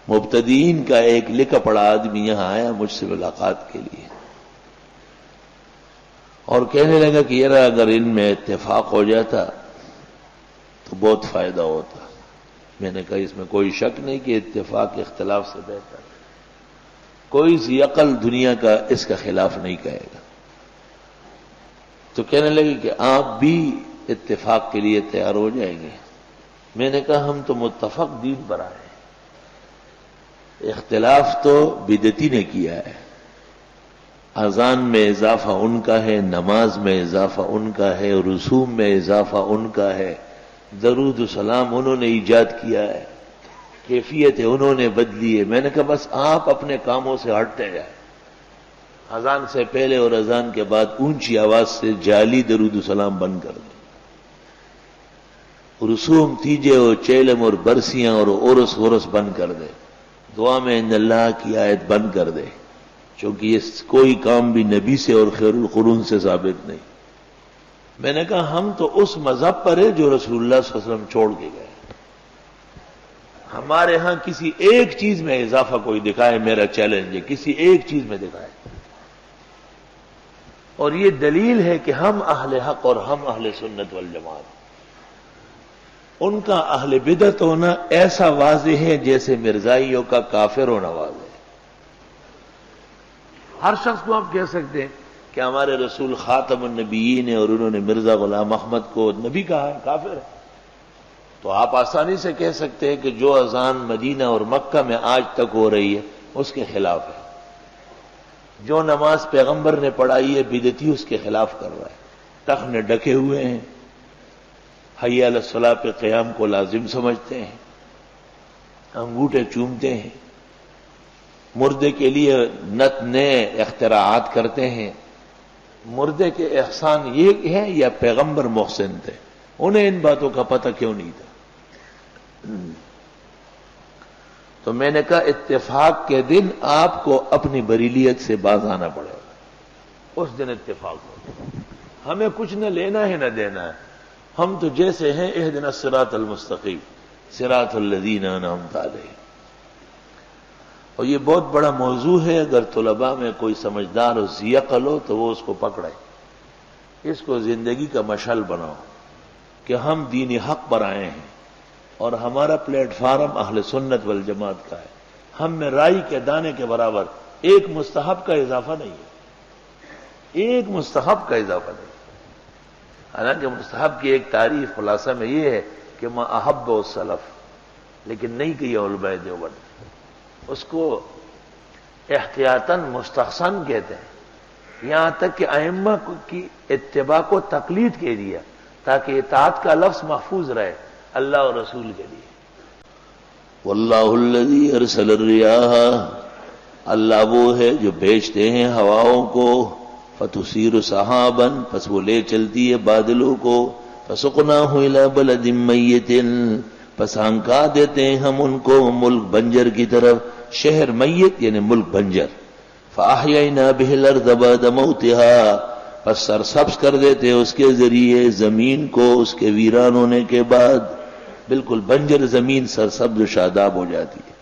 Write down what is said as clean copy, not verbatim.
مبتدئین کا ایک لکھا پڑا آدمی یہاں آیا مجھ سے ملاقات کے لیے اور کہنے لگا کہ یار اگر ان میں اتفاق ہو جاتا تو بہت فائدہ ہوتا. میں نے کہا اس میں کوئی شک نہیں کہ اتفاق اختلاف سے بہتر ہے. کوئی ذی عقل دنیا کا اس کا خلاف نہیں کہے گا. تو کہنے لگے کہ آپ بھی اتفاق کے لیے تیار ہو جائیں گے. میں نے کہا ہم تو متفق دین پر آئے ہیں، اختلاف تو بدعتی نے کیا ہے. اذان میں اضافہ ان کا ہے، نماز میں اضافہ ان کا ہے، رسوم میں اضافہ ان کا ہے، درود و سلام انہوں نے ایجاد کیا ہے، کیفیت انہوں نے بدلی ہے. میں نے کہا بس آپ اپنے کاموں سے ہٹتے جائیں. اذان سے پہلے اور اذان کے بعد اونچی آواز سے جعلی درود و سلام بند کر دیں. رسوم تیجے اور چیلم اور برسیاں اور عرس غرس بند کر دے. دعا میں ان اللہ کی آیت بند کر دے، چونکہ یہ کوئی کام بھی نبی سے اور خیر القرون سے ثابت نہیں. میں نے کہا ہم تو اس مذہب پر ہے جو رسول اللہ صلی اللہ علیہ وسلم چھوڑ کے گئے. ہمارے ہاں کسی ایک چیز میں اضافہ کوئی دکھائے، میرا چیلنج ہے کسی ایک چیز میں دکھائے. اور یہ دلیل ہے کہ ہم اہل حق اور ہم اہل سنت والجماعت. ان کا اہل بدعت ہونا ایسا واضح ہے جیسے مرزائیوں کا کافر ہونا واضح ہے. ہر شخص کو آپ کہہ سکتے ہیں کہ ہمارے رسول خاتم النبیین اور انہوں نے مرزا غلام احمد کو نبی کہا ہے، کافر ہے. تو آپ آسانی سے کہہ سکتے ہیں کہ جو اذان مدینہ اور مکہ میں آج تک ہو رہی ہے اس کے خلاف ہے. جو نماز پیغمبر نے پڑھائی ہے بدعتی اس کے خلاف کر رہا ہے. ٹخنے ڈکے ہوئے ہیں، حی علی الصلاۃ پہ قیام کو لازم سمجھتے ہیں، انگوٹھے چومتے ہیں، مردے کے لیے نت نئے اختراعات کرتے ہیں. مردے کے احسان یہ ہے یا پیغمبر محسن تھے؟ انہیں ان باتوں کا پتہ کیوں نہیں تھا؟ تو میں نے کہا اتفاق کے دن آپ کو اپنی بریلیت سے باز آنا پڑے گا. اس دن اتفاق ہو، ہمیں کچھ نہ لینا ہے نہ دینا ہے. ہم تو جیسے ہیں اہدنا الصراط المستقیم صراط الذین انعمت علیہم. اور یہ بہت بڑا موضوع ہے. اگر طلباء میں کوئی سمجھدار اور ذی عقل ہو تو وہ اس کو پکڑے، اس کو زندگی کا مشعل بناؤ کہ ہم دین حق پر آئے ہیں اور ہمارا پلیٹ فارم اہل سنت والجماعت کا ہے. ہم میں رائی کے دانے کے برابر ایک مستحب کا اضافہ نہیں ہے، ایک مستحب کا اضافہ نہیں. حالانکہ مستحب کی ایک تعریف خلاصہ میں یہ ہے کہ ما احب السلف، لیکن نہیں کہی علماء دیوبند. اس کو احتیاطاً مستحسن کہتے ہیں، یہاں تک کہ ائمہ کی اتباع کو تقلید کہہ دیا تاکہ اطاعت کا لفظ محفوظ رہے اللہ اور رسول کے لیے. واللہ الذی ارسل الریاح، اللہ وہ ہے جو بھیجتے ہیں ہواؤں کو، فتثیر سحابا، پس وہ لے چلتی ہے بادلوں کو، فسقناہ الی بلد میت، پس ہنکا دیتے ہیں ہم ان کو ملک بنجر کی طرف، شہر میت یعنی ملک بنجر. فاحیینا بہ الارض بعد موتہا، پس سرسبز کر دیتے اس کے ذریعے زمین کو اس کے ویران ہونے کے بعد. بالکل بنجر زمین سرسبز و شاداب ہو جاتی ہے.